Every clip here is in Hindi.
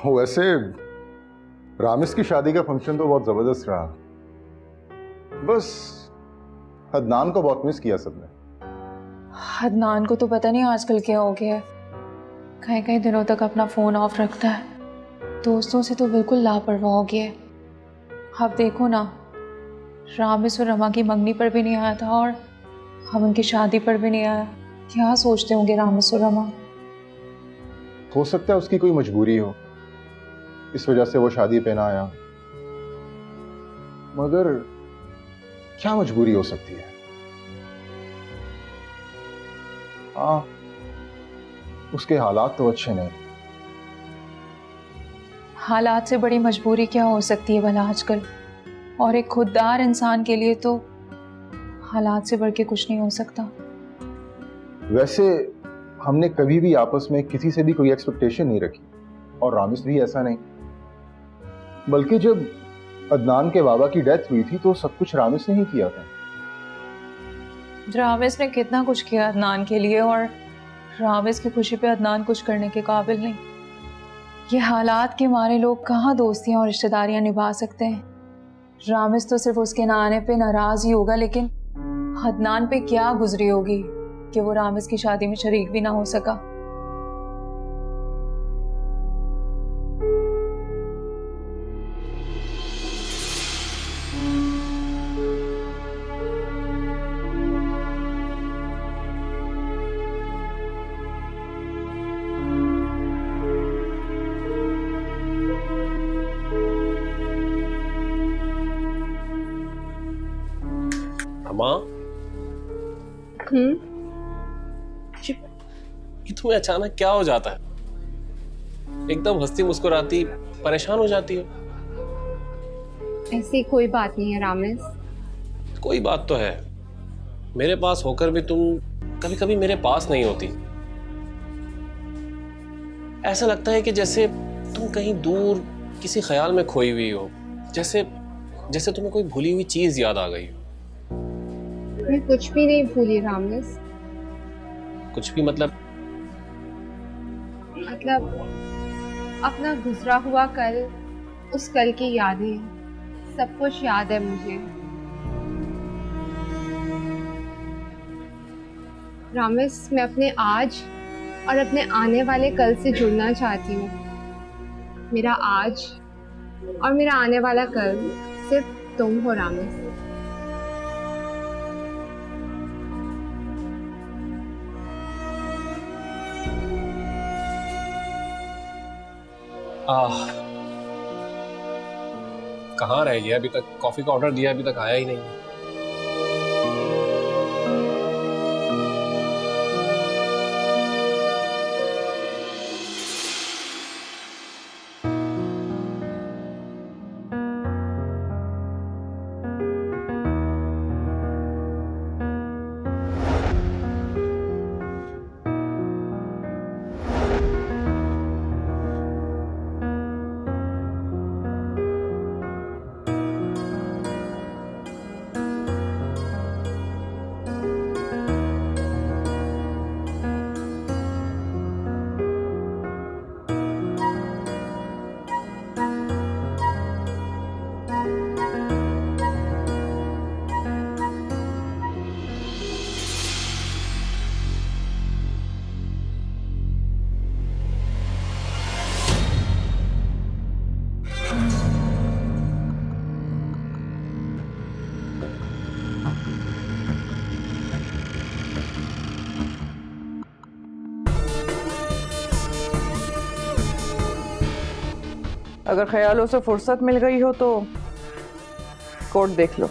वैसे रामिस की शादी का फंक्शन तो बहुत जबरदस्त रहा, बस अदनान को बहुत मिस किया सबने। अदनान को तो पता नहीं आजकल क्या हो गया है, कई कई दिनों तक अपना फोन ऑफ रखता है, दोस्तों से तो बिल्कुल लापरवाह हो गया है। अब देखो ना, रामिस और रमा की मंगनी पर भी नहीं आया था और हम उनकी शादी पर भी नहीं आया। क्या सोचते होंगे रामिस और रमा? हो सकता है उसकी कोई मजबूरी हो, इस वजह से वो शादी पे ना आया, मगर क्या मजबूरी हो सकती है? हाँ, उसके हालात तो अच्छे नहीं। हालात से बड़ी मजबूरी क्या हो सकती है भला आजकल, और एक खुददार इंसान के लिए तो हालात से बढ़ के कुछ नहीं हो सकता। वैसे हमने कभी भी आपस में किसी से भी कोई एक्सपेक्टेशन नहीं रखी, और रामिस भी ऐसा नहीं। बल्कि जब अदनान के बाबा की डेथ हुई थी तो सब कुछ रामिस ने ही किया था। रामिस ने कितना कुछ किया अदनान के लिए, और रामिस की खुशी पे अदनान कुछ करने के काबिल नहीं। ये हालात के मारे लोग कहाँ दोस्तियां और रिश्तेदारियां निभा सकते हैं। रामिस तो सिर्फ उसके ना आने पे नाराज ही होगा, लेकिन अदनान पे क्या गुजरी होगी कि वो रामिस की शादी में शरीक भी ना हो सका। अम्मा, ये तुम्हें अचानक क्या हो जाता है? एकदम हंसती मुस्कुराती परेशान हो जाती हो। ऐसी कोई बात नहीं है रामिस। कोई बात तो है, मेरे पास होकर भी तुम कभी कभी मेरे पास नहीं होती। ऐसा लगता है कि जैसे तुम कहीं दूर किसी ख्याल में खोई हुई हो, जैसे जैसे तुम्हें कोई भूली हुई चीज याद आ गई हो। मैं कुछ भी नहीं भूली रामिस। कुछ भी मतलब? अपना गुजरा हुआ कल, उस कल की यादें, सब कुछ याद है मुझे। रामिस, मैं अपने आज और अपने आने वाले कल से जुड़ना चाहती हूँ। मेरा आज और मेरा आने वाला कल सिर्फ तुम हो रामिस। कहाँ रह गया? अभी तक कॉफी का ऑर्डर दिया, अभी तक आया ही नहीं। अगर ख्यालों से फुर्सत मिल गई हो तो कोड देख लो।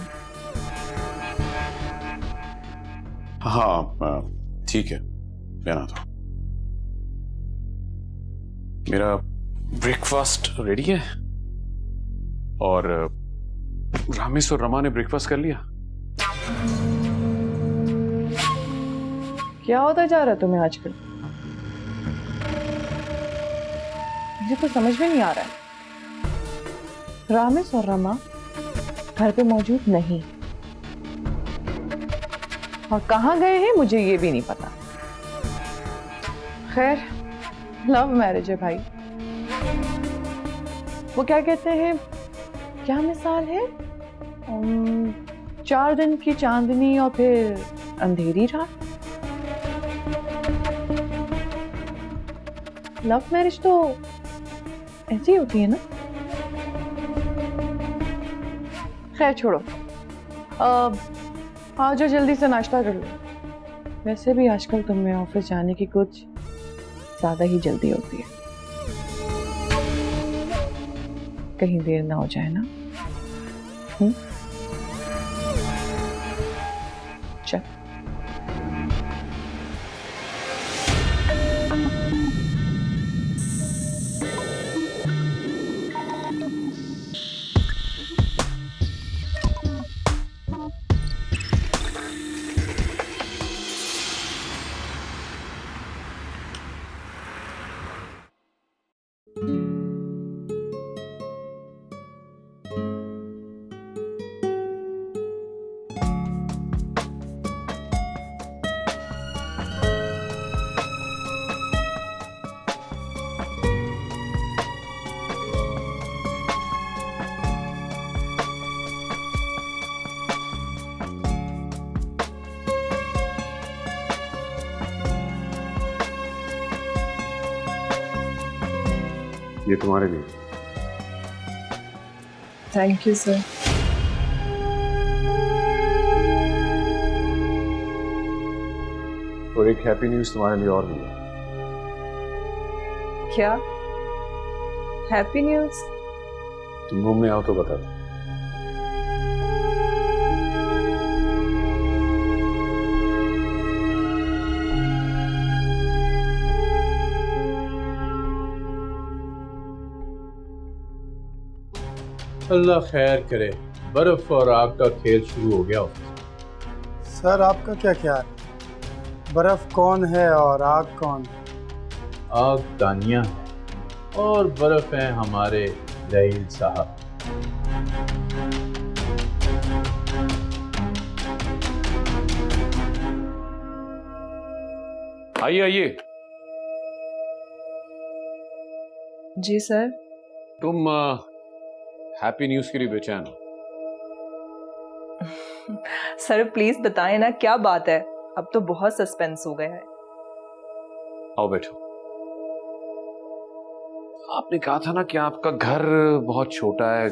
हाँ ठीक है, लेना तो। मेरा ब्रेकफास्ट रेडी है, और रामिस और रमा ने ब्रेकफास्ट कर लिया। क्या होता जा रहा है तुम्हें आजकल? मुझे तो समझ में नहीं आ रहा है। रामिस और रमा घर पे मौजूद नहीं, और कहाँ गए हैं मुझे ये भी नहीं पता। खैर, लव मैरिज है भाई, वो क्या कहते हैं, क्या मिसाल है, 4 दिन की चांदनी और फिर अंधेरी रात। लव मैरिज तो ऐसी होती है ना। खैर छोड़ो, आ जाओ जल्दी से नाश्ता कर लो। वैसे भी आजकल तुम्हें ऑफिस जाने की कुछ ज्यादा ही जल्दी होती है, कहीं देर ना हो जाए ना। चल। ये तुम्हारे लिए। Thank you sir. और एक हैप्पी न्यूज तुम्हारे लिए और भी है। क्या हैप्पी न्यूज? तुम घूमने आओ तो बता दो। अल्लाह खैर करे, बर्फ और आग का खेल शुरू हो गया। सर आपका क्या ख्याल, बर्फ कौन है और आग कौन? आग तानिया है और बर्फ है हमारे रहील साहब। आइए आइए। जी सर। तुम हैप्पी न्यूज के लिए बेचैन हो? सर प्लीज बताएं ना, क्या बात है? अब तो बहुत सस्पेंस हो गया है। आओ बैठो। आपने कहा था ना कि आपका घर बहुत छोटा है,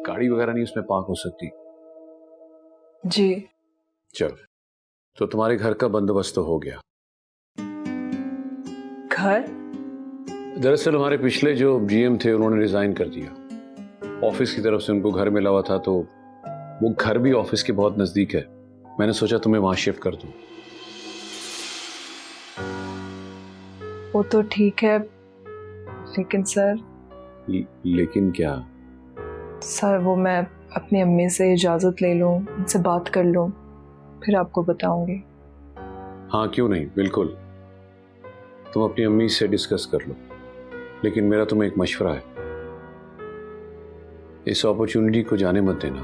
गाड़ी वगैरह नहीं उसमें पार्क हो सकती। जी। चलो, तो तुम्हारे घर का बंदोबस्त तो हो गया। घर? दरअसल हमारे पिछले जो जीएम थे उन्होंने रिजाइन कर दिया। ऑफिस की तरफ से उनको घर मिला हुआ था, तो वो घर भी ऑफिस के बहुत नजदीक है। मैंने सोचा तुम्हें वहां शिफ्ट कर दूं। वो तो ठीक है, लेकिन सर। लेकिन क्या? सर वो मैं अपनी अम्मी से इजाजत ले लूं, उनसे बात कर लूं, फिर आपको बताऊंगी। हाँ क्यों नहीं, बिल्कुल। तुम अपनी अम्मी से डिस्कस कर लो, लेकिन मेरा तुम्हें एक मशवरा है, इस अपॉर्चुनिटी को जाने मत देना,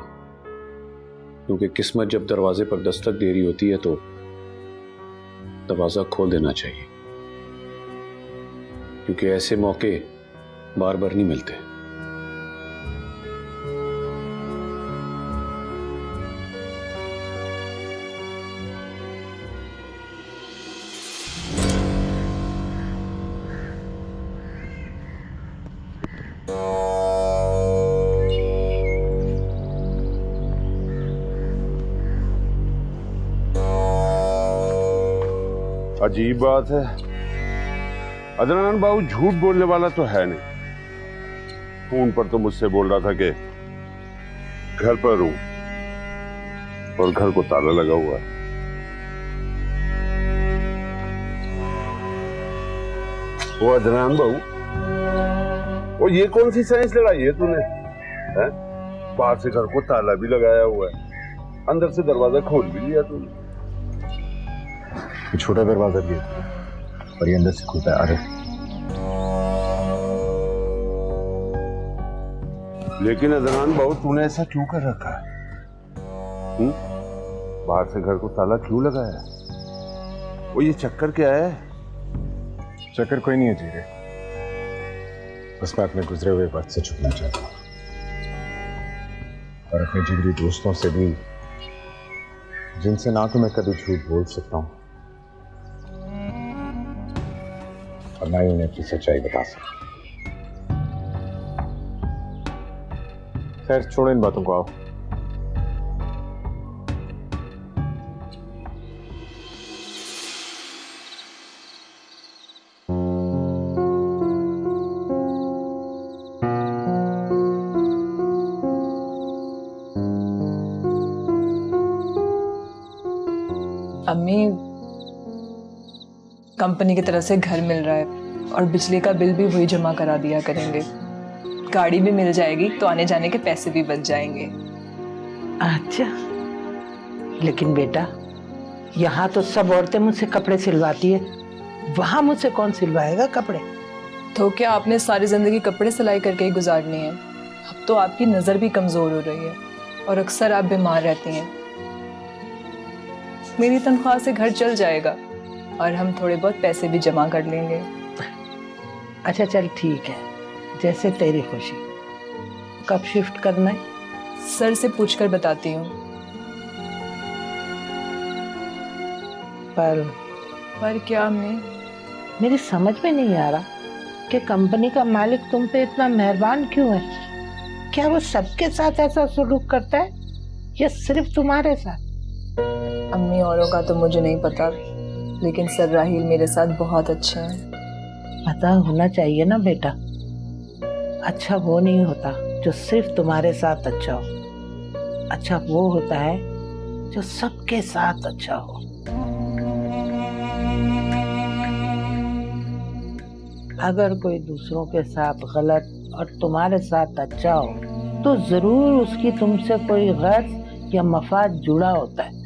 क्योंकि किस्मत जब दरवाजे पर दस्तक दे रही होती है तो दरवाजा खोल देना चाहिए, क्योंकि ऐसे मौके बार बार नहीं मिलते। अजीब बात है, अदनान बाबू झूठ बोलने वाला तो है नहीं। फोन पर तो मुझसे बोल रहा था कि घर पर हूं और घर को ताला लगा हुआ है। वो अदनान बाबू, वो ये कौन सी साइंस लगाई है तूने? है? बाहर से घर को ताला भी लगाया हुआ है, अंदर से दरवाजा खोल भी लिया तूने। छोटा दरवाजा भी है और ये अंदर से खुलता है। अरे लेकिन अदनान बाबू तूने ऐसा क्यों कर रखा है? बाहर से घर को ताला क्यों लगाया है? वो ये चक्कर क्या है? चक्कर कोई नहीं है जीरे, बस मैं अपने गुजरे हुए वक्त से छुपना चाहता हूँ और अपने जिगरी दोस्तों से भी, जिनसे ना तो मैं कभी झूठ बोल सकता हूँ और ना ही उन्हें अपनी सच्चाई बता सकता। खैर छोड़ो इन बातों को, आओ। अम्मी, कंपनी की तरफ से घर मिल रहा है और बिजली का बिल भी वही जमा करा दिया करेंगे। गाड़ी भी मिल जाएगी तो आने जाने के पैसे भी बच जाएंगे। अच्छा, लेकिन बेटा यहाँ तो सब औरतें मुझसे कपड़े सिलवाती है, वहाँ मुझसे कौन सिलवाएगा कपड़े? तो क्या आपने सारी जिंदगी कपड़े सिलाई करके ही गुजारनी है? अब तो आपकी नज़र भी कमज़ोर हो रही है और अक्सर आप बीमार रहती हैं। मेरी तनख्वाह से घर चल जाएगा और हम थोड़े बहुत पैसे भी जमा कर लेंगे। अच्छा चल ठीक है, जैसे तेरी खुशी। कब शिफ्ट करना है? सर से पूछकर बताती हूँ। पर क्या? मेरी समझ में नहीं आ रहा कि कंपनी का मालिक तुम पे इतना मेहरबान क्यों है? क्या वो सबके साथ ऐसा सलूक करता है या सिर्फ तुम्हारे साथ? अम्मी, औरों का तो मुझे नहीं पता, लेकिन सर राहिल मेरे साथ बहुत अच्छे हैं। पता होना चाहिए ना बेटा। अच्छा वो नहीं होता जो सिर्फ तुम्हारे साथ अच्छा हो, अच्छा वो होता है जो सबके साथ अच्छा हो। अगर कोई दूसरों के साथ गलत और तुम्हारे साथ अच्छा हो तो जरूर उसकी तुमसे कोई गर्ज या मफाद जुड़ा होता है।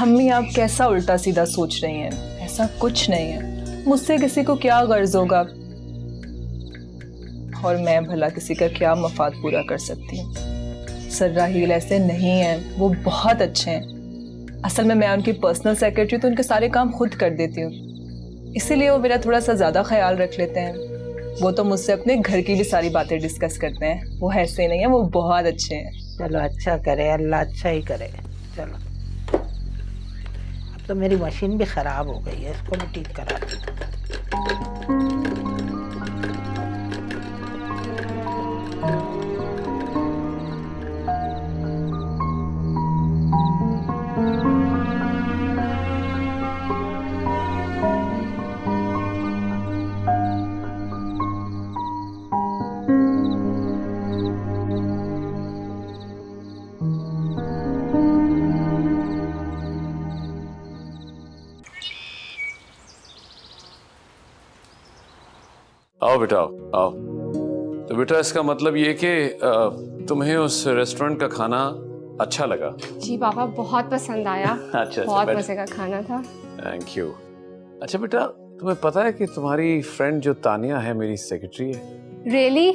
अम्मी, आप कैसा उल्टा सीधा सोच रही हैं? ऐसा कुछ नहीं है। मुझसे किसी को क्या गर्ज होगा और मैं भला किसी का क्या मफाद पूरा कर सकती हूँ? सर राहिल ऐसे नहीं हैं, वो बहुत अच्छे हैं। असल में मैं उनकी पर्सनल सेक्रेटरी, तो उनके सारे काम खुद कर देती हूँ, इसीलिए वो मेरा थोड़ा सा ज़्यादा ख्याल रख लेते हैं। वो तो मुझसे अपने घर की भी सारी बातें डिस्कस करते हैं। वो ऐसे नहीं है, वो बहुत अच्छे हैं। चलो अच्छा करे, अल्लाह अच्छा ही करे। चलो, तो मेरी मशीन भी खराब हो गई है, इसको मैं ठीक करा दूँ। आओ बेटा, आओ। तो बेटा इसका मतलब ये कि तुम्हें उस रेस्टोरेंट का खाना अच्छा लगा? जी पापा, बहुत पसंद आया। अच्छा, बहुत मजे का खाना था। Thank you. अच्छा बेटा, तुम्हें पता है कि तुम्हारी फ्रेंड जो तानिया है मेरी सेक्रेटरी है? रियली?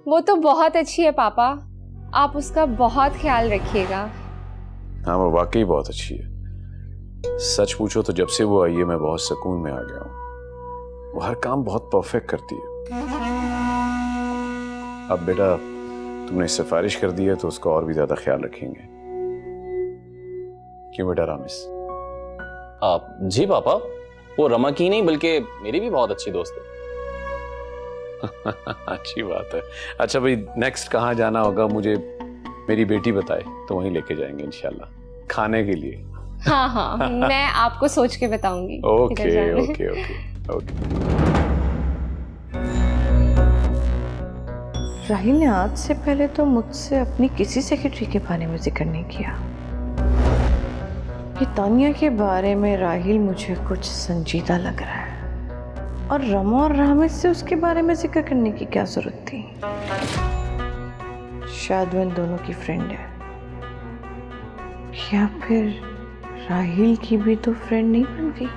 वो तो बहुत अच्छी है पापा, आप उसका बहुत ख्याल रखिएगा। हाँ, वो वाकई बहुत अच्छी है। सच पूछो तो जब से वो आई है मैं बहुत सुकून में आ गया हूँ। वो हर काम बहुत परफेक्ट करती है। अब बेटा तुमने सिफारिश कर दी है तो उसका और भी ज्यादा ख्याल रखेंगे। क्यों बेटा रामिस? आप जी पापा, वो रमा की नहीं बल्कि मेरी भी बहुत अच्छी दोस्त है। अच्छी बात है। अच्छा भाई, नेक्स्ट कहाँ जाना होगा मुझे मेरी बेटी बताए तो वहीं लेके जाएंगे इंशाल्लाह खाने के लिए। हाँ हाँ, मैं आपको सोच के बताऊंगी। Okay okay okay okay. Rahil ने आज से पहले तो मुझसे अपनी किसी सेक्रेटरी के बारे में जिक्र नहीं किया। ये तानिया के बारे में राहिल मुझे कुछ संजीदा लग रहा है, और रमा और रामिस से उसके बारे में जिक्र करने की क्या जरूरत थी? शायद वो इन दोनों की फ्रेंड है, या फिर राहिल की भी तो फ्रेंड नहीं बन गई?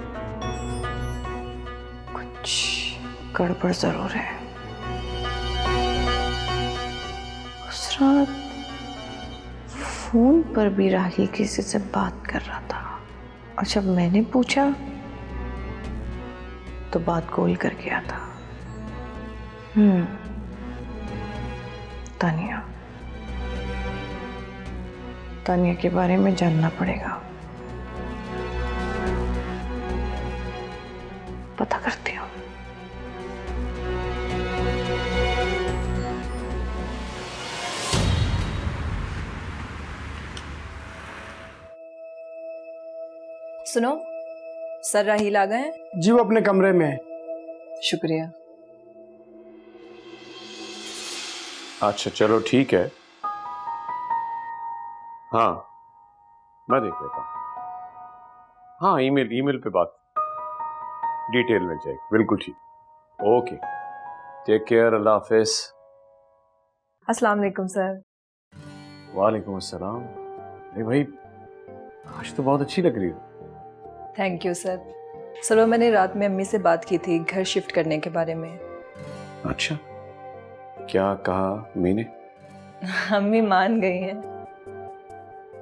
कुछ गड़बड़ जरूर है। उस रात फोन पर भी राहिल किसी से बात कर रहा था, और जब मैंने पूछा तो बात गोल कर गया था। तानिया, तानिया के बारे में जानना पड़ेगा, पता करती हूँ। सुनो, सर राहील आ गए हैं? जी वो अपने कमरे में है। शुक्रिया। अच्छा चलो ठीक है, हाँ मैं देख लेता हूँ। हाँ ईमेल पे बात डिटेल में जाएगी, बिल्कुल ठीक। ओके, टेक केयर, अल्लाह हाफिज। अस्सलाम वालेकुम सर। वालेकुम अस्सलाम। अरे भाई आज तो बहुत अच्छी लग रही हो। Thank you sir. सर वो मैंने रात में अम्मी से बात की थी घर शिफ्ट करने के बारे में। अच्छा, क्या कहा अम्मी ने? अम्मी मान गई हैं।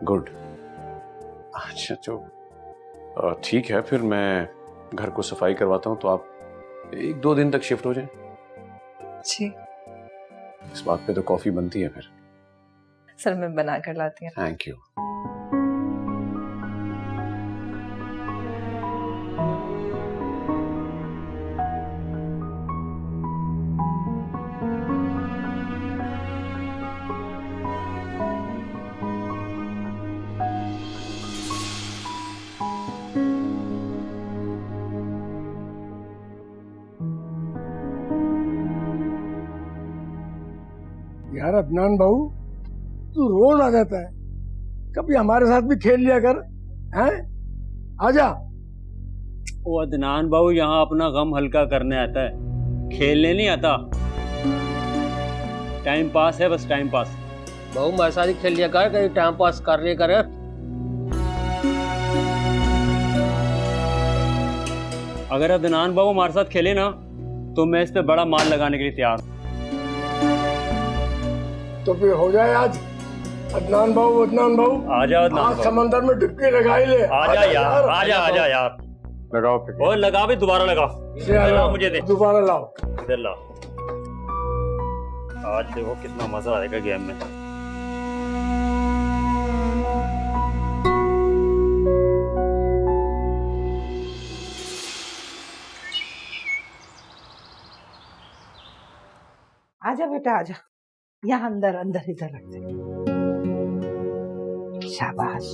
गुड। अच्छा तो ठीक है, फिर मैं घर को सफाई करवाता हूँ, तो आप 1-2 दिन तक शिफ्ट हो जाएं। जी इस बात पे तो कॉफी बनती है फिर। सर मैं बना कर लाती हूँ। Thank you. यार अदनान बाबू, तू रोज आ जाता है, कभी हमारे साथ भी खेल लिया कर, हैं? आजा। वो अदनान बाबू यहाँ अपना गम हल्का करने आता है, खेलने नहीं आता। टाइम पास है, बस टाइम पास। बहू मेरे साथ ही खेल लिया कर, कहीं टाइम पास कर लिया कर। अगर अदनान बाबू हमारे साथ खेले ना तो मैं इस पे बड़ा माल लगाने के लिए तैयार हूँ। तो फिर हो जाए आज। अदनान बाबू आजा अदनान आज बाबू। समंदर में डुबकी लगा ही ले। आजा यार, आजा यार। लगाओ फिर। और लगा भी, दोबारा लगा। लाओ, मुझे दे, दोबारा लाओ। इधर ला। आज देखो कितना मजा आएगा गेम में। आजा बेटा आजा, यहाँ अंदर अंदर इधर रख दे। शाबाश।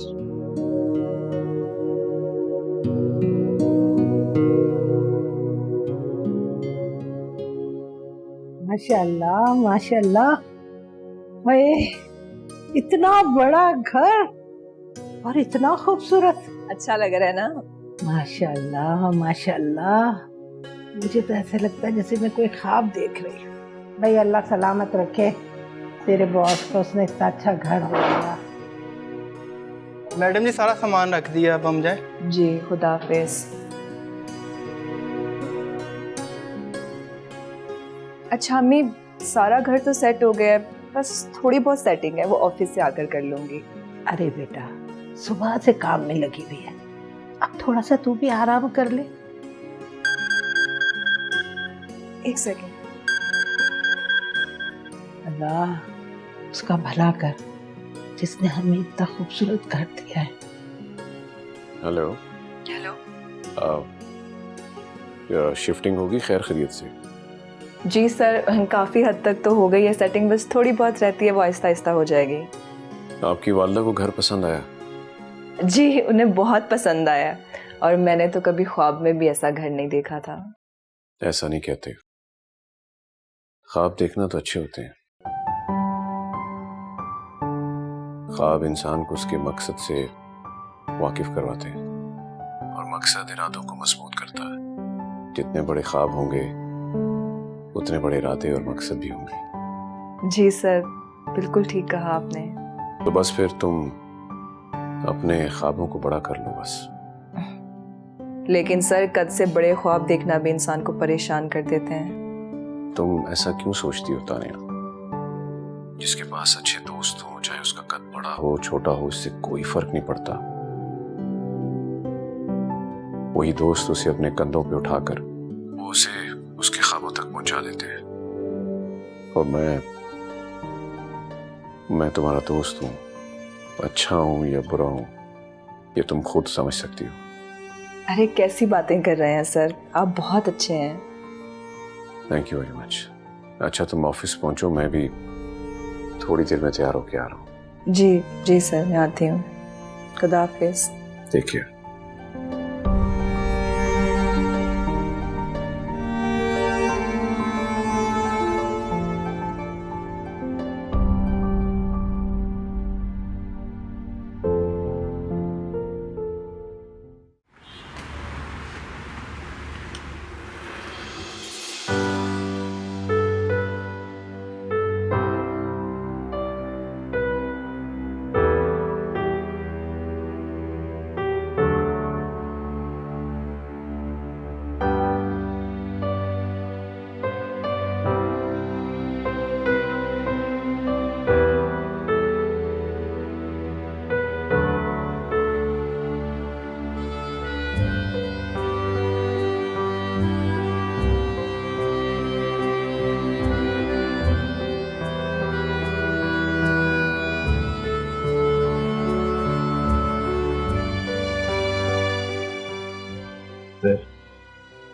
माशाल्लाह माशाल्लाह, ओए इतना बड़ा घर और इतना खूबसूरत। अच्छा लग रहा है ना? माशाल्लाह माशाल्लाह, मुझे तो ऐसा लगता है जैसे मैं कोई ख्वाब देख रही हूँ। भाई अल्लाह सलामत रखे तेरे बॉस को, उसने इतना अच्छा घर दे दिया। मैडम जी सारा सामान रख दिया, अब हम जाए? जी खुदा हाफिज। अच्छा अम्मी, सारा घर तो सेट हो गया है, बस थोड़ी बहुत सेटिंग है, वो ऑफिस से आकर कर लूंगी। अरे बेटा सुबह से काम में लगी हुई है, अब थोड़ा सा तू भी आराम कर ले। एक सेकेंड। अल्लाह उसका भला कर जिसने हमें इतना खूबसूरत घर दिया है। हेलो शिफ्टिंग होगी खैर खैरियत से? जी सर, काफ़ी हद तक तो हो गई है सेटिंग, बस थोड़ी बहुत रहती है, वो आहिस्ता आहिस्ता हो जाएगी। आपकी वालदा को घर पसंद आया? जी उन्हें बहुत पसंद आया, और मैंने तो कभी ख्वाब में भी ऐसा घर नहीं देखा था। ऐसा नहीं कहते, ख्वाब देखना तो अच्छे होते हैं। ख्वाब इंसान को उसके मकसद से वाकिफ करवाते हैं, और मकसद इरादों को मजबूत करता है। जितने बड़े ख्वाब होंगे उतने बड़े इरादे और मकसद भी होंगे। जी सर, बिल्कुल ठीक कहा आपने। तो बस फिर तुम अपने ख्वाबों को बड़ा कर लो बस। लेकिन सर कद से बड़े ख्वाब देखना भी इंसान को परेशान कर देते हैं। तुम ऐसा क्यों सोचती हो तानिया? जिसके पास अच्छे दोस्त हो, चाहे उसका कद बड़ा हो छोटा हो, इससे कोई फर्क नहीं पड़ता। वही दोस्त उसे अपने कंधों पे उठाकर वो उसे उसके ख्वाबों तक पहुंचा देते हैं। और मैं तुम्हारा दोस्त हूं। अच्छा हूं या बुरा हूं ये तुम खुद समझ सकती हो। अरे कैसी बातें कर रहे हैं सर, आप बहुत अच्छे हैं। Thank you very much. अच्छा तुम ऑफिस पहुंचो, मैं भी थोड़ी देर में तैयार होके आ रहा हूँ। जी जी सर, मैं आती हूँ। खुदा हाफिज। Take care.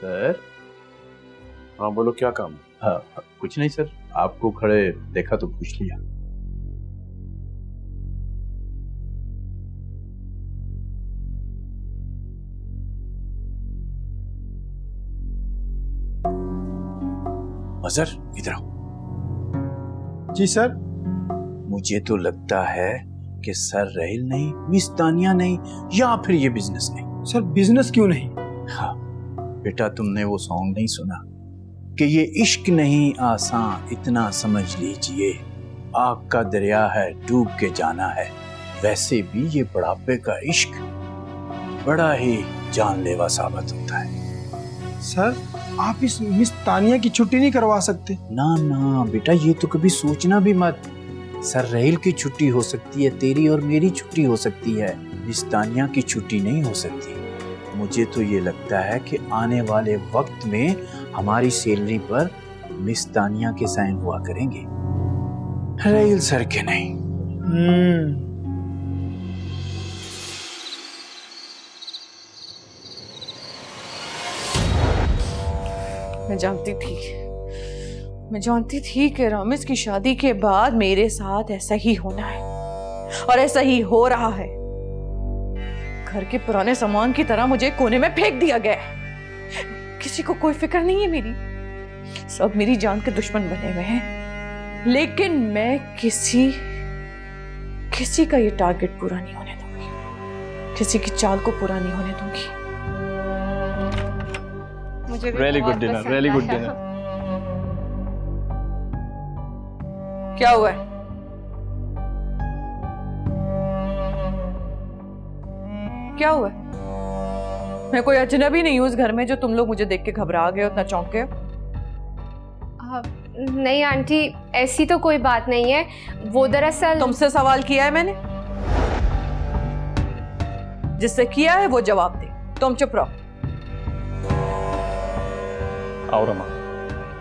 सर हाँ बोलो, क्या काम? हाँ कुछ नहीं सर, आपको खड़े देखा तो पूछ लिया। मजहर इधर आओ। जी सर। मुझे तो लगता है कि सर राहिल नहीं, मिस तानिया नहीं, या फिर ये बिजनेस नहीं। सर बिजनेस क्यों नहीं? हाँ बेटा, तुमने वो सॉन्ग नहीं सुना कि ये इश्क नहीं आसान इतना समझ लीजिए, आग का दरिया है डूब के जाना है। वैसे भी ये बुढ़ापे का इश्क बड़ा ही जानलेवा साबित होता है। सर आप इस मिस तानिया की छुट्टी नहीं करवा सकते? ना ना बेटा, ये तो कभी सोचना भी मत। सर राहिल की छुट्टी हो सकती है, तेरी और मेरी छुट्टी हो सकती है, मिस तानिया की छुट्टी नहीं हो सकती। मुझे तो ये लगता है कि आने वाले वक्त में हमारी सैलरी पर मिस तानिया के साइन हुआ करेंगे, राहिल सर के नहीं। मैं जानती थी कि रामिस की शादी के बाद मेरे साथ ऐसा ही होना है, और ऐसा ही हो रहा है। घर के पुराने सामान की तरह मुझे कोने में फेंक दिया गया। किसी को कोई फिक्र नहीं है मेरी, सब मेरी जान के दुश्मन बने हुए हैं। लेकिन मैं किसी का ये टारगेट पूरा नहीं होने दूंगी, किसी की चाल को पूरा नहीं होने दूंगी। मुझे भी Really बहुत good dinner, पसंद really good आया। dinner। क्या हुआ है? क्या हुआ है? मैं कोई अजनबी नहीं हूं उस घर में जो तुम लोग मुझे देख के घबरा गए, उतना चौंके। नहीं आंटी, ऐसी तो कोई बात नहीं है। वो दरअसल तुमसे सवाल किया है मैंने, जिससे किया है वो जवाब दे। तुम चुप रहो। आओ रमा,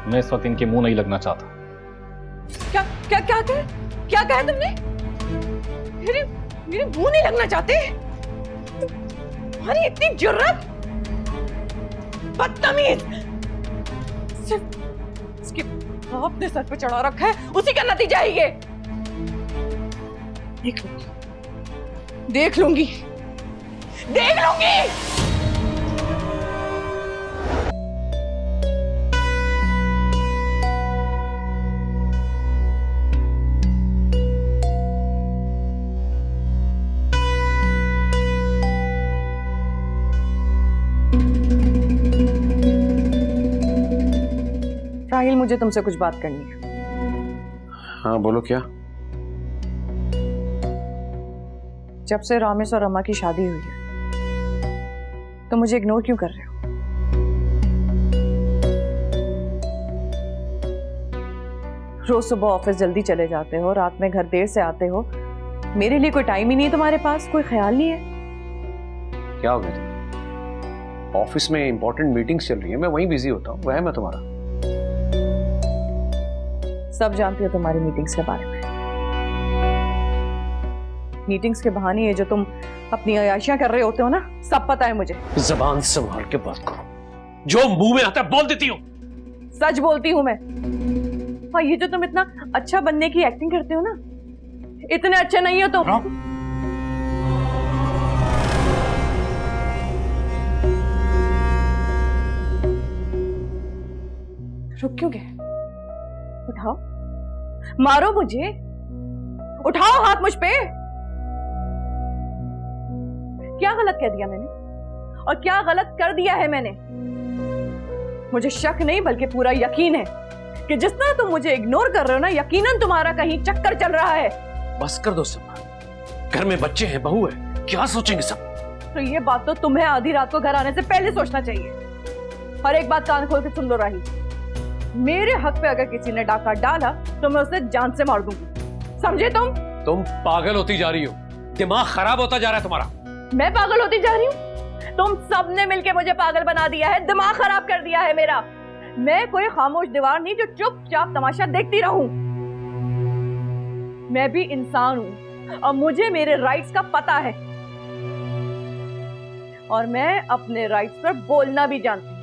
मैं इस वक्त इनके मुंह नहीं लगना चाहता। क्या कहा तुमने? मेरे मुंह नहीं लगना चाहते? तुम्हारी इतनी जुर्रत! बदतमीज! सिर्फ इसके बाप ने सर पे चढ़ा रखा है, उसी का नतीजा है ये। देख लूंगी। राहिल, मुझे तुमसे कुछ बात करनी है। हाँ बोलो, क्या? जब से रामेश और रमा की शादी हुई है, तो मुझे इग्नोर क्यों कर रहे हो? रोज सुबह ऑफिस जल्दी चले जाते हो, रात में घर देर से आते हो। मेरे लिए कोई टाइम ही नहीं है तुम्हारे पास, कोई ख्याल नहीं है। क्या हो गया? ऑफिस में इंपॉर्टेंट मीटिंग्स चल रही है, मैं वहीं बिजी होता हूँ, वह मैं तुम्हारा। सब जानती हो तुम्हारी मीटिंग्स के बारे में। मीटिंग्स के बहाने ये जो तुम अपनी अयाशियां कर रहे होते हो ना, सब पता है मुझे। जबान संभाल के बात करो, जो मुंह में आता है बोल देती हो। सच बोलती हूं मैं। और ये जो तुम इतना अच्छा बनने की एक्टिंग करते हो ना, इतने अच्छे नहीं हो तुम। रुक क्यों गए? उठाओ, मारो मुझे, उठाओ हाथ मुझ पे। क्या गलत कह दिया मैंने और क्या गलत कर दिया है मैंने? मुझे शक नहीं बल्कि पूरा यकीन है कि जिस तरह तुम मुझे इग्नोर कर रहे हो ना, यकीनन तुम्हारा कहीं चक्कर चल रहा है। बस कर दो सब, घर में बच्चे हैं, बहू है, क्या सोचेंगे सब? तो ये बात तो तुम्हें आधी रात को घर आने से पहले सोचना चाहिए। और एक बात कान खोल के सुन लो राही, मेरे हक पे अगर किसी ने डाका डाला तो मैं उसे जान से मार दूंगी, समझे तुम? तुम पागल होती जा रही हो, दिमाग खराब होता जा रहा है तुम्हारा। मैं पागल होती जा रही हूँ? तुम सबने मिलके मुझे पागल बना दिया है, दिमाग खराब कर दिया है मेरा। मैं कोई खामोश दीवार नहीं जो चुपचाप तमाशा देखती रहूं। मैं भी इंसान हूं और मुझे मेरे राइट्स का पता है, और मैं अपने राइट्स पर बोलना भी जानती हूं,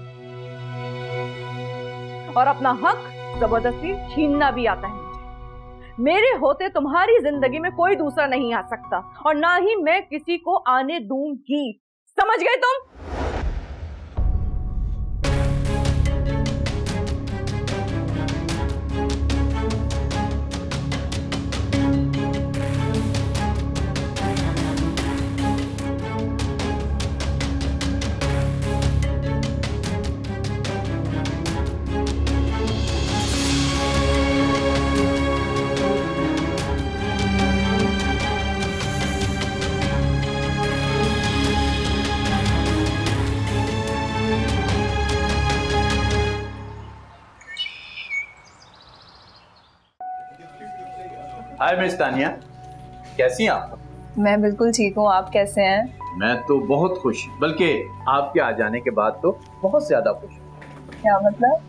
और अपना हक जबरदस्ती छीनना भी आता है मुझे। मेरे होते तुम्हारी जिंदगी में कोई दूसरा नहीं आ सकता, और ना ही मैं किसी को आने दूंगी, समझ गए तुम? हाय मिस तानिया, कैसी हैं आप? मैं बिल्कुल ठीक हूँ, आप कैसे हैं? मैं तो बहुत खुश, बल्कि आपके आ जाने के बाद तो बहुत ज्यादा खुश। क्या मतलब?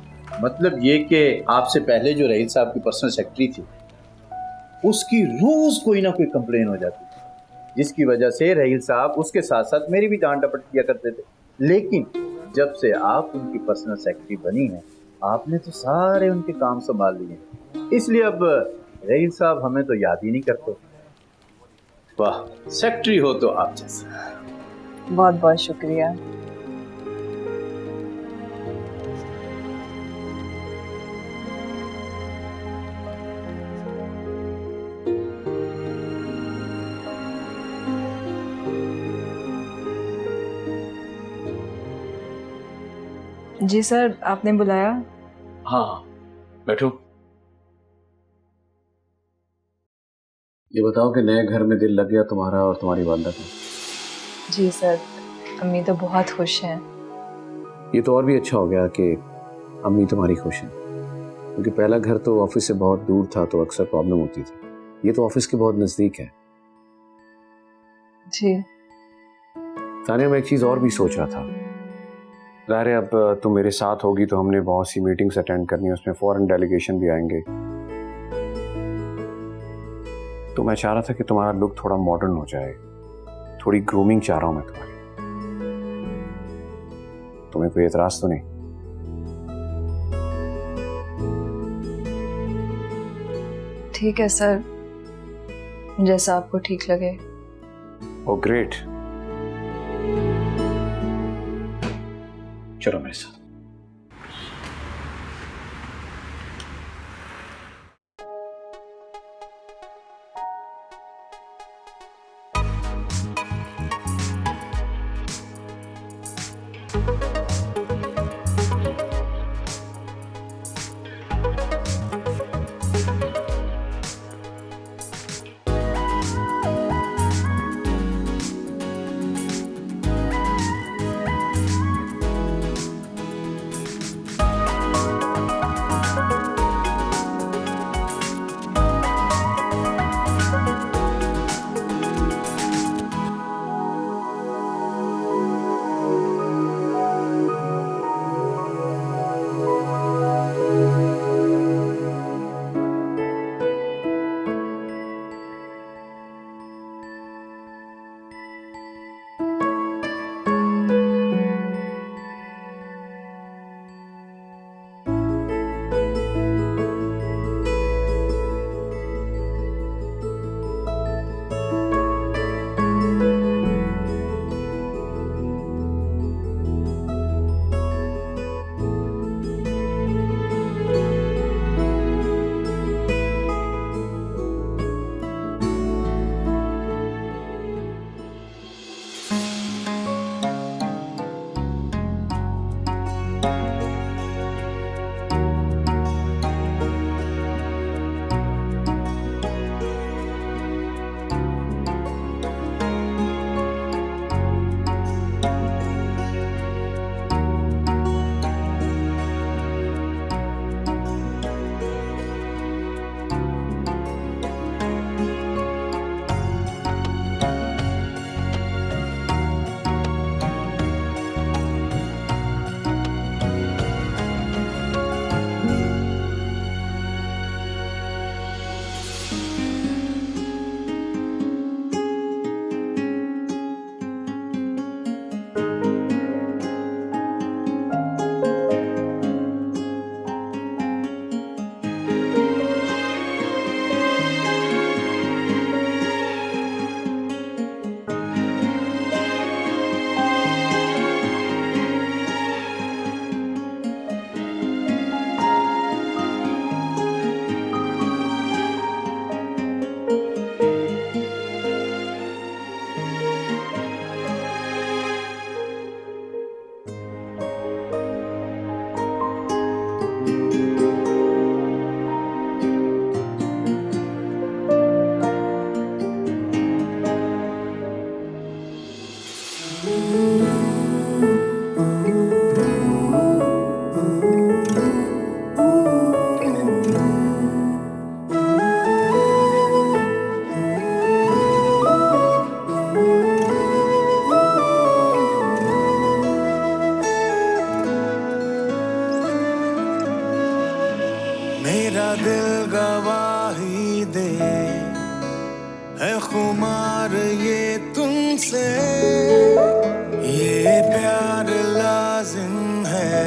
मतलब ये कि आपसे पहले जो रहील साहब की पर्सनल सेक्रेटरी थी, उसकी रोज कोई ना कोई कंप्लेन हो जाती थी, जिसकी वजह से रहील साहब उसके साथ साथ मेरी भी डांट डपट किया करते थे। लेकिन जब से आप उनकी पर्सनल सेक्रेटरी बनी हैं, आपने तो सारे उनके काम संभाल लिए, इसलिए अब रहील साहब हमें तो याद ही नहीं करते। वाह, सेक्रेटरी हो तो आप जैसा। बहुत बहुत शुक्रिया। जी सर, आपने बुलाया? हाँ, बैठो। ये बताओ कि नए घर में दिल लग गया तुम्हारा और तुम्हारी वालदा का? जी सर, अम्मी तो बहुत खुश हैं। ये तो और भी अच्छा हो गया कि अम्मी तुम्हारी खुश हैं, क्योंकि पहला घर तो ऑफिस से बहुत दूर था तो अक्सर प्रॉब्लम होती थी। ये तो ऑफिस के बहुत नजदीक है। जी तानिया, मैं एक चीज और भी सोच रहा था। ज़ाहिर है अब तुम मेरे साथ होगी तो हमने बहुत सी मीटिंग्स अटेंड करनी है, उसमें फॉरेन डेलीगेशन भी आएंगे, तो मैं चाह रहा था कि तुम्हारा लुक थोड़ा मॉडर्न हो जाए, थोड़ी ग्रूमिंग चाह रहा हूं मैं तुम्हारी। तुम्हें कोई एतराज तो नहीं? ठीक है सर, जैसा आपको ठीक लगे। ओ ग्रेट, चलो मेरे साथ। खुमार ये तुमसे, ये प्यार लाजिम है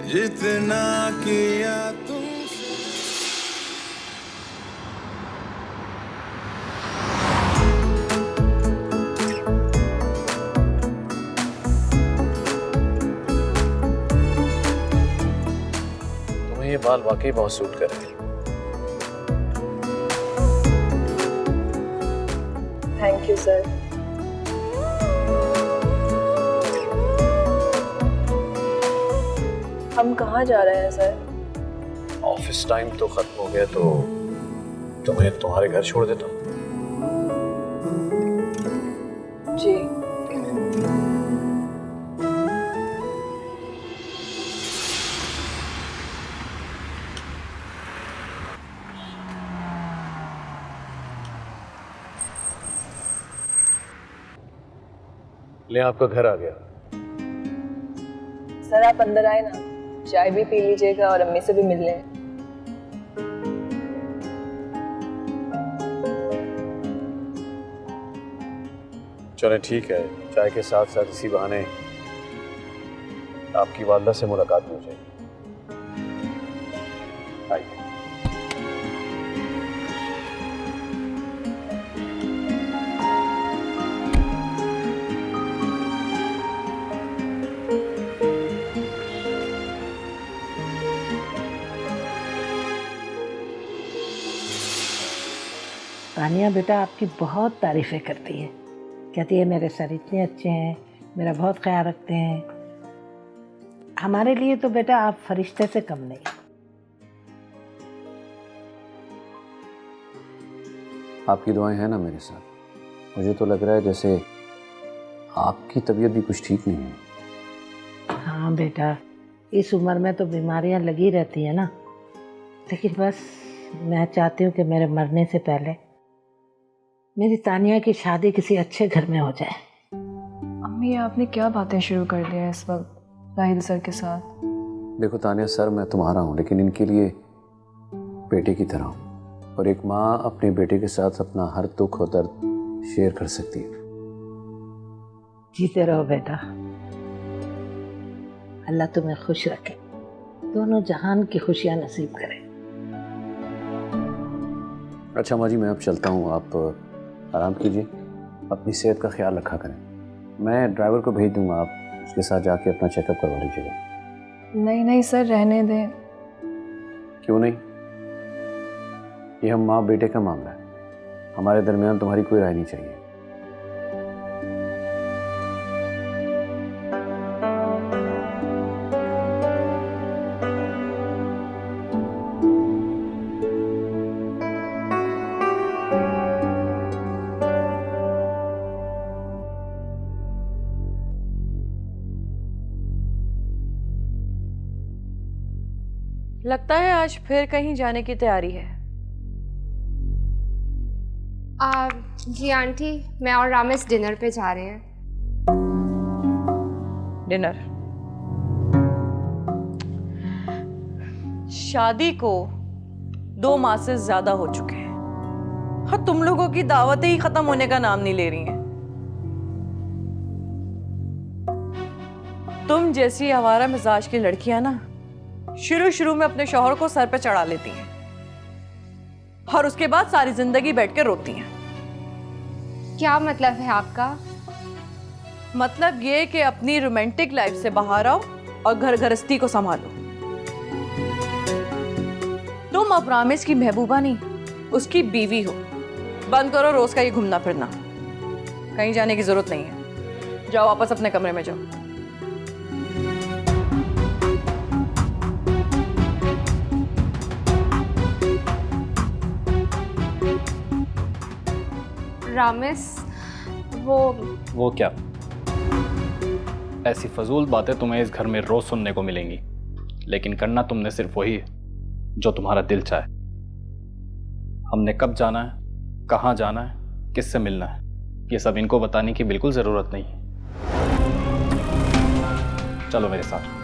जितना किया तुमसे। तुम्हें ये बाल वाकई बहुत सूट कर रहे हैं। Thank you sir. हम कहाँ जा रहे हैं सर? ऑफिस टाइम तो खत्म हो गया, तो तुम्हें तुम्हारे घर छोड़ देता हूँ। जी। ले आपका घर आ गया। सर आप अंदर आए ना, चाय भी पी लीजिएगा और अम्मी से भी मिल लें। चले ठीक है, चाय के साथ साथ इसी बहाने आपकी वालदा से मुलाकात हो जाएगी। आइए। तानिया बेटा आपकी बहुत तारीफ़ें करती है, कहती है मेरे सर इतने अच्छे हैं, मेरा बहुत ख्याल रखते हैं। हमारे लिए तो बेटा आप फरिश्ते से कम नहीं। आपकी दुआएं हैं ना मेरे साथ। मुझे तो लग रहा है जैसे आपकी तबीयत भी कुछ ठीक नहीं है। हाँ बेटा, इस उम्र में तो बीमारियां लगी रहती है ना, लेकिन बस मैं चाहती हूँ कि मेरे मरने से पहले मेरी तानिया की शादी किसी अच्छे घर में हो जाए। अम्मी आपने क्या बातें शुरू कर दिया इस वक्त राहिल सर के साथ? देखो तानिया, सर मैं तुम्हारा हूँ, लेकिन इनके लिए बेटे की तरह हूँ, और एक माँ अपने बेटे के साथ अपना हर दुख और दर्द शेयर कर सकती है। जीते रहो बेटा, अल्लाह तुम्हें खुश रखे, दोनों जहान की खुशियाँ नसीब करे। अच्छा माँ जी, मैं अब चलता हूँ, आप आराम कीजिए, अपनी सेहत का ख्याल रखा करें। मैं ड्राइवर को भेज दूंगा, आप उसके साथ जाके अपना चेकअप करवा लीजिएगा। नहीं नहीं सर, रहने दें। क्यों नहीं? ये हम माँ बेटे का मामला है, हमारे दरमियान तुम्हारी कोई राय नहीं चाहिए। लगता है आज फिर कहीं जाने की तैयारी है। जी आंटी, मैं और रामेश डिनर पे जा रहे हैं। डिनर? शादी को 2 माह से ज्यादा हो चुके हैं और तुम लोगों की दावतें ही खत्म होने का नाम नहीं ले रही हैं। तुम जैसी आवारा मिजाज की लड़कियां ना शुरू में अपने शौहर को सर पे चढ़ा लेती हैं और उसके बाद सारी जिंदगी बैठ के रोती हैं। क्या मतलब है आपका? मतलब ये कि अपनी रोमांटिक लाइफ से बाहर आओ और घर गृहस्थी को संभालो। तुम अब रामेश की महबूबा नहीं, उसकी बीवी हो। बंद करो रोज का ये घूमना फिरना, कहीं जाने की जरूरत नहीं है। जाओ वापस अपने कमरे में जाओ। रामेश, वो क्या? ऐसी फजूल बातें तुम्हें इस घर में रोज सुनने को मिलेंगी, लेकिन करना तुमने सिर्फ वही है जो तुम्हारा दिल चाहे। हमने कब जाना है, कहाँ जाना है, किससे मिलना है, ये सब इनको बताने की बिल्कुल जरूरत नहीं है। चलो मेरे साथ।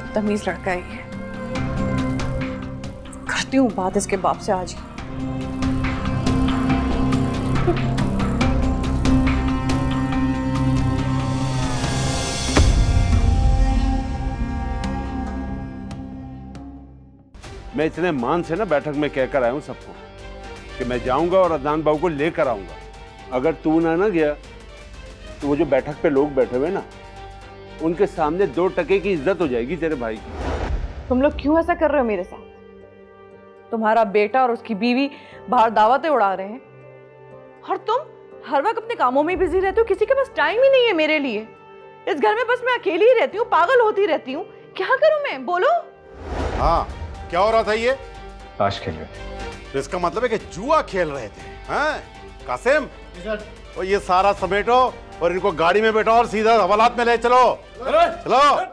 बदतमीज लड़का है ये। करती हूँ बात इसके बाप से आज ही। मैं इतने मान से ना बैठक में कहकर आया हूं सबको कि मैं जाऊंगा और अदनान बाबू को लेकर आऊंगा। अगर तू ना गया तो वो जो बैठक पे लोग बैठे हुए ना, उनके सामने 2 टके की इज्जत हो जाएगी तेरे भाई की। तुम लोग क्यों ऐसा कर रहे हो मेरे साथ? तुम्हारा बेटा और उसकी बीवी बाहर दावतें उड़ा रहे हैं और तुम हर वक्त अपने कामों में बिजी रहते हो। किसी के पास टाइम ही नहीं है मेरे लिए। इस घर में बस मैं अकेली ही रहती हूँ, पागल होती रहती हूँ। क्या करूँ मैं, बोलो। हाँ, क्या हो रहा था ये? ताश खेल रहे थे। तो इसका मतलब है कि जुआ खेल रहे थे, हैं? कासिम, और ये सारा समेटो और इनको गाड़ी में बैठाओ और सीधा हवालात में ले चलो। चलो।